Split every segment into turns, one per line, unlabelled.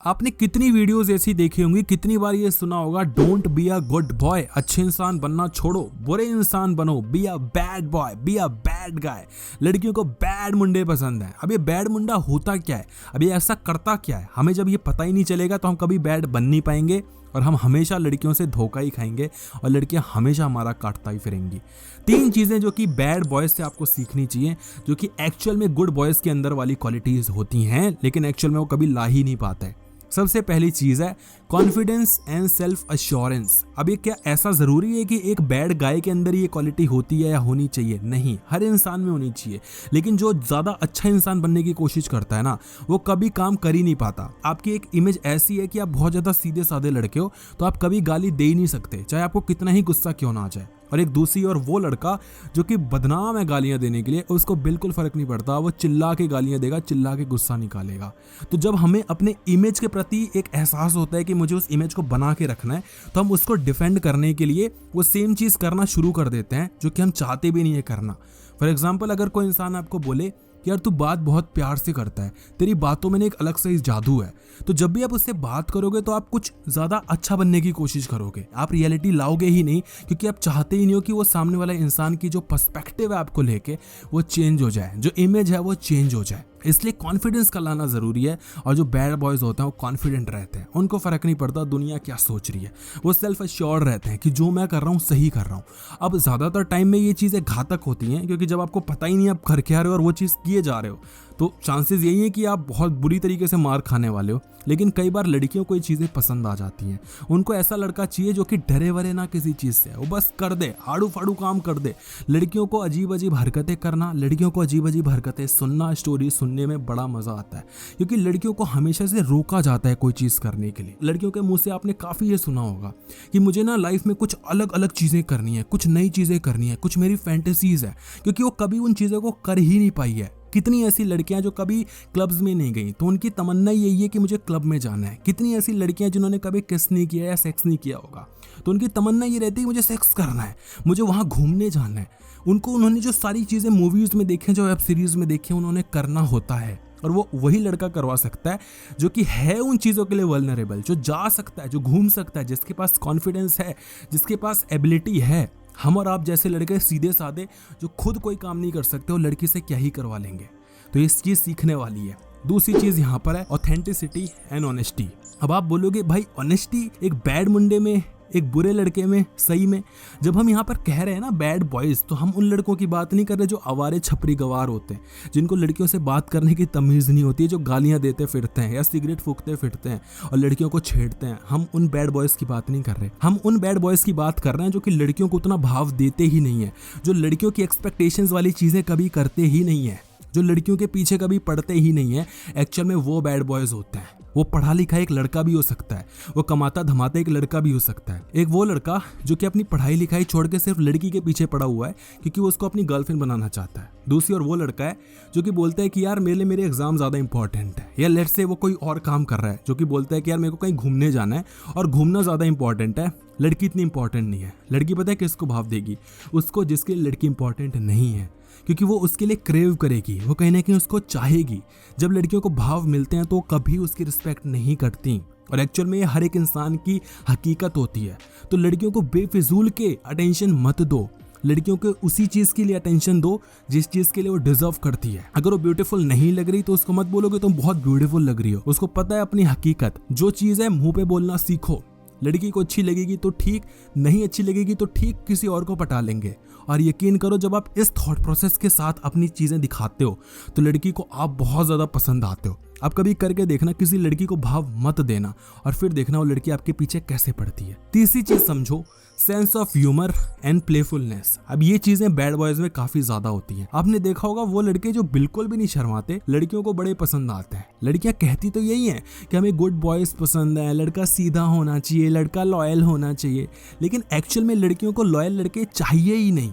आपने कितनी वीडियोस ऐसी देखी होंगी, कितनी बार ये सुना होगा, don't be a good boy, अच्छे इंसान बनना छोड़ो, बुरे इंसान बनो, be a bad boy, be a bad guy. लड़कियों को बैड मुंडे पसंद है। अब ये बैड मुंडा होता क्या है, अब ये ऐसा करता क्या है, हमें जब ये पता ही नहीं चलेगा तो हम कभी बैड बन नहीं पाएंगे और हम हमेशा लड़कियों से धोखा ही खाएंगे और लड़कियां हमेशा हमारा काटता ही फिरेंगी। 3 चीजें जो कि बैड बॉयज से आपको सीखनी चाहिए, जो कि एक्चुअल में गुड बॉयज के अंदर वाली क्वालिटीज होती हैं, लेकिन एक्चुअल में वो कभी ला ही नहीं पाता है। सबसे पहली चीज है कॉन्फिडेंस एंड सेल्फ अश्योरेंस। अब ये क्या ऐसा जरूरी है कि एक बैड गाय के अंदर ये क्वालिटी होती है या होनी चाहिए? नहीं, हर इंसान में होनी चाहिए। लेकिन जो ज्यादा अच्छा इंसान बनने की कोशिश करता है ना, वो कभी काम कर ही नहीं पाता। आपकी एक इमेज ऐसी है कि आप बहुत ज्यादा सीधे साधे लड़के हो, तो आप कभी गाली दे ही नहीं सकते, चाहे आपको कितना ही गुस्सा क्यों ना आ जाए। और एक दूसरी और वो लड़का जो कि बदनाम है गालियां देने के लिए, उसको बिल्कुल फर्क नहीं पड़ता, वो चिल्ला के गालियां देगा, चिल्ला के गुस्सा निकालेगा। तो जब हमें अपने इमेज के प्रति एक एहसास होता है कि मुझे उस इमेज को बना के रखना है, तो हम उसको डिफेंड करने के लिए वो सेम चीज करना शुरू कर देते हैं जो कि हम चाहते भी नहीं है करना। फॉर एग्जाम्पल, अगर कोई इंसान आपको बोले यार तू बात बहुत प्यार से करता है, तेरी बातों में एक अलग से जादू है, तो जब भी आप उससे बात करोगे तो आप कुछ ज्यादा अच्छा बनने की कोशिश करोगे, आप रियलिटी लाओगे ही नहीं, क्योंकि आप चाहते ही नहीं हो कि वो सामने वाले इंसान की जो पर्सपेक्टिव है आपको लेके वो चेंज हो जाए, जो इमेज है वो चेंज हो जाए। इसलिए कॉन्फिडेंस का लाना जरूरी है। और जो बैड बॉयज होते हैं वो कॉन्फिडेंट रहते हैं, उनको फर्क नहीं पड़ता दुनिया क्या सोच रही है, वो सेल्फ एश्योर्ड रहते हैं कि जो मैं कर रहा हूँ सही कर रहा हूँ। अब ज्यादातर टाइम में ये चीजें घातक होती हैं, क्योंकि जब आपको पता ही नहीं आप कर क्या रहे हो और वो चीज किए जा रहे हो, तो चांसेस यही है कि आप बहुत बुरी तरीके से मार खाने वाले हो। लेकिन कई बार लड़कियों को ये चीजें पसंद आ जाती हैं। उनको ऐसा लड़का चाहिए जो कि डरे वरे ना किसी चीज से, वो बस कर दे, आड़ू फाड़ू काम कर दे। लड़कियों को अजीब अजीब हरकतें करना, लड़कियों को अजीब अजीब हरकतें सुनना, स्टोरी सुनने में बड़ा मजा आता है, क्योंकि लड़कियों को हमेशा से रोका जाता है कोई चीज करने के लिए। लड़कियों के मुंह से आपने काफी ये सुना होगा कि मुझे ना लाइफ में कुछ अलग अलग चीजें करनी है, कुछ नई चीजें करनी है, कुछ मेरी फैंटेसीज है, क्योंकि वो कभी उन चीजों को कर ही नहीं पाई है। कितनी ऐसी लड़कियां जो कभी क्लब्स में नहीं गई, तो उनकी तमन्ना यही है कि मुझे क्लब में जाना है। कितनी ऐसी लड़कियां जिन्होंने कभी किस नहीं किया या सेक्स नहीं किया होगा, तो उनकी तमन्ना ये रहती है मुझे सेक्स करना है, मुझे वहां घूमने जाना है। उन्होंने जो सारी चीजें मूवीज में देखी, जो वेब सीरीज में देखी, उन्होंने करना होता है। और वो वही लड़का करवा सकता है जो कि है उन चीज़ों के लिए वल्नरेबल, जो जा सकता है, जो घूम सकता है, जिसके पास कॉन्फिडेंस है, जिसके पास एबिलिटी है। हम और आप जैसे लड़के सीधे साधे जो खुद कोई काम नहीं कर सकते, वो लड़की से क्या ही करवा लेंगे। तो ये चीज़ सीखने वाली है। दूसरी चीज़ यहाँ पर है ऑथेंटिसिटी एंड ऑनेस्टी। अब आप बोलोगे भाई ऑनेस्टी एक बैड मुंडे में, एक बुरे लड़के में, सही में जब हम यहाँ पर कह रहे हैं ना बैड बॉयज, तो हम उन लड़कों की बात नहीं कर रहे जो आवारे छपरी गवार होते हैं, जिनको लड़कियों से बात करने की तमीज़ नहीं होती है, जो गालियाँ देते फिरते हैं या सिगरेट फूकते फिरते हैं और लड़कियों को छेड़ते हैं। हम उन बैड बॉयज़ की बात नहीं कर रहे, हम उन बैड बॉयज़ की बात कर रहे हैं जो कि लड़कियों को उतना भाव देते ही नहीं है, जो लड़कियों की एक्सपेक्टेशंस वाली चीज़ें कभी करते ही नहीं है, जो लड़कियों के पीछे कभी पड़ते ही नहीं है। एक्चुअल में वो बैड बॉयज होते हैं। वो पढ़ा लिखा एक लड़का भी हो सकता है, वो कमाता धमाता एक लड़का भी हो सकता है। एक वो लड़का जो कि अपनी पढ़ाई लिखाई छोड़ के सिर्फ लड़की के पीछे पड़ा हुआ है क्योंकि वो उसको अपनी गर्लफ्रेंड बनाना चाहता है। दूसरी और वो लड़का है जो कि बोलता है कि यार मेरे एग्जाम ज़्यादा इंपॉर्टेंट है, या लेट्स से वो कोई और काम कर रहा है जो कि बोलता है कि यार मेरे को कहीं घूमने जाना है और घूमना ज़्यादा इंपॉर्टेंट है, लड़की इतनी इंपॉर्टेंट नहीं है। लड़की पता है किसको भाव देगी? उसको जिसके लिए लड़की इंपॉर्टेंट नहीं है, क्योंकि वो उसके लिए क्रेव करेगी, वो कहीं ना कहीं उसको चाहेगी। जब लड़कियों को भाव मिलते हैं तो वो कभी उसकी रिस्पेक्ट नहीं करती, और एक्चुअल में ये हर एक इंसान की हकीकत होती है। तो लड़कियों को बेफिजूल के अटेंशन मत दो, लड़कियों को उसी चीज़ के लिए अटेंशन दो जिस चीज़ के लिए वो डिजर्व करती है। अगर वो ब्यूटीफुल नहीं लग रही तो उसको मत बोलोगे तुम बहुत ब्यूटीफुल लग रही हो, उसको पता है अपनी हकीकत। जो चीज़ है मुंह पे बोलना सीखो। लड़की को अच्छी लगेगी तो ठीक, नहीं अच्छी लगेगी तो ठीक, किसी और को पटा लेंगे। और यकीन करो जब आप इस थॉट प्रोसेस के साथ अपनी चीज़ें दिखाते हो तो लड़की को आप बहुत ज़्यादा पसंद आते हो। आप कभी करके देखना, किसी लड़की को भाव मत देना और फिर देखना वो लड़की आपके पीछे कैसे पड़ती है। तीसरी चीज़ समझो, sense of humour and playfulness. अब ये चीजें बैड बॉयज में काफी ज्यादा होती हैं। आपने देखा होगा वो लड़के जो बिल्कुल भी नहीं शर्माते, लड़कियों को बड़े पसंद आते हैं। लड़कियां कहती तो यही है कि हमें गुड बॉयज पसंद है, लड़का सीधा होना चाहिए, लड़का लॉयल होना चाहिए, लेकिन एक्चुअल में लड़कियों को लॉयल लड़के चाहिए ही नहीं।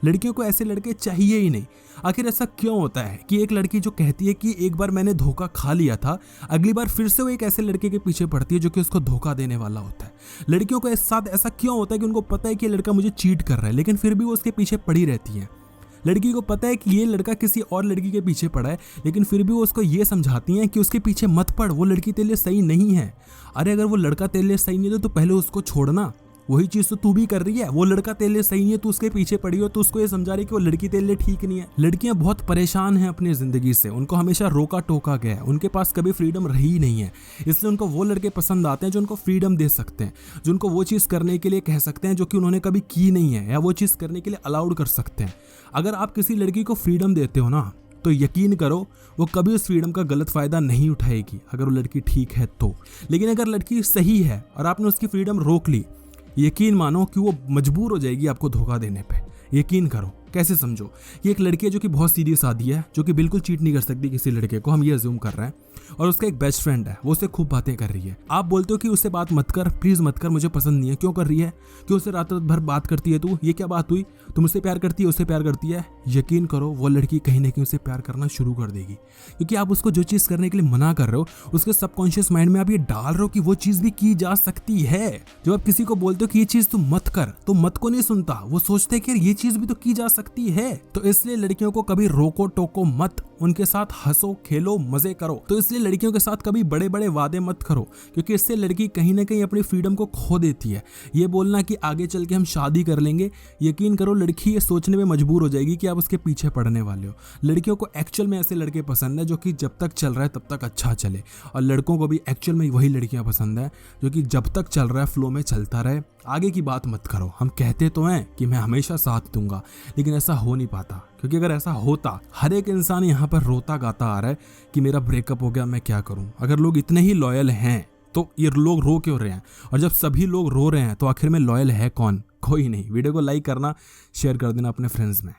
लड़कियों को ऐसे लड़के चाहिए ही नहीं। आखिर ऐसा क्यों होता है कि एक लड़की जो कहती है कि एक बार मैंने धोखा खा लिया था, अगली बार फिर से वो एक ऐसे लड़के के पीछे पड़ती है जो कि उसको धोखा देने वाला होता है। लड़कियों के साथ ऐसा क्यों होता है कि उनको पता है कि ये लड़का मुझे चीट कर रहा है, लेकिन फिर भी वो उसके पीछे पड़ी रहती है? लड़की को पता है कि ये लड़का किसी और लड़की के पीछे पड़ा है, लेकिन फिर भी वो उसको ये समझाती हैं कि उसके पीछे मत पड़, वो लड़की तेरे लिए सही नहीं है। अरे अगर वो लड़का तेरे लिए सही नहीं है तो पहले उसको छोड़ना। वही चीज तो तू भी कर रही है। वो लड़का तेरे लिए सही नहीं है, तू उसके पीछे पड़ी हो, तो उसको ये समझा रही है कि वो लड़की तेरे लिए ठीक नहीं है। लड़कियां बहुत परेशान हैं अपनी जिंदगी से, उनको हमेशा रोका टोका गया है, उनके पास कभी फ्रीडम रही नहीं है। इसलिए उनको वो लड़के पसंद आते हैं जो उनको फ्रीडम दे सकते हैं, जो उनको वो चीज करने के लिए कह सकते हैं जो कि उन्होंने कभी की नहीं है, या वो चीज करने के लिए अलाउड कर सकते हैं। अगर आप किसी लड़की को फ्रीडम देते हो ना, तो यकीन करो वो कभी उस फ्रीडम का गलत फायदा नहीं उठाएगी, अगर वो लड़की ठीक है तो। लेकिन अगर लड़की सही है और आपने उसकी फ्रीडम रोक ली, यकीन मानो कि वो मजबूर हो जाएगी आपको धोखा देने पे। यकीन करो। कैसे समझो, ये एक लड़की है जो कि बहुत सीधी सादी है, जो कि बिल्कुल चीट नहीं कर सकती किसी लड़के को, हम ये अज्यूम कर रहे हैं, और उसका एक बेस्ट फ्रेंड है, वो उससे खूब बातें कर रही है। आप बोलते हो कि उससे बात मत कर, प्लीज मत कर, मुझे पसंद नहीं है। क्यों कर रही है? क्यों उससे रात रात भर बात करती है तू? ये क्या बात हुई? तुम उससे प्यार करती है, उससे प्यार करती है? यकीन करो वो लड़की कहीं ना कहीं उससे प्यार करना शुरू कर देगी, क्योंकि आप उसको जो चीज करने के लिए मना कर रहे हो, उसके सबकॉन्शियस माइंड में आप ये डाल रहे हो कि वो चीज भी की जा सकती है। जब आप किसी को बोलते हो कि ये चीज तू मत कर, तो मत को नहीं सुनता, वो सोचते हैं कि ये चीज भी तो की जा सकती है। तो इसलिए लड़कियों को कभी रोको टोको मत, उनके साथ हंसो खेलो मजे करो। तो इसलिए लड़कियों के साथ कभी बड़े बड़े वादे मत करो, क्योंकि इससे लड़की कहीं ना कहीं अपनी फ्रीडम को खो देती है। ये बोलना कि आगे चल के हम शादी कर लेंगे, यकीन करो लड़की ये सोचने में मजबूर हो जाएगी कि आप उसके पीछे पड़ने वाले हो। लड़कियों को एक्चुअल में ऐसे लड़के पसंद है जो कि जब तक चल रहा है तब तक अच्छा चले, और लड़कों को भी एक्चुअल में वही लड़कियां पसंद है जो कि जब तक चल रहा है फ्लो में चलता रहे, आगे की बात मत करो। हम कहते तो हैं कि मैं हमेशा साथ दूंगा, लेकिन ऐसा हो नहीं पाता, क्योंकि अगर ऐसा होता, हर एक इंसान यहाँ पर रोता गाता आ रहा है कि मेरा ब्रेकअप हो गया, मैं क्या करूं। अगर लोग इतने ही लॉयल हैं तो ये लोग रो क्यों रहे हैं? और जब सभी लोग रो रहे हैं तो आखिर में लॉयल है कौन? कोई नहीं। वीडियो को लाइक करना, शेयर कर देना अपने फ्रेंड्स में।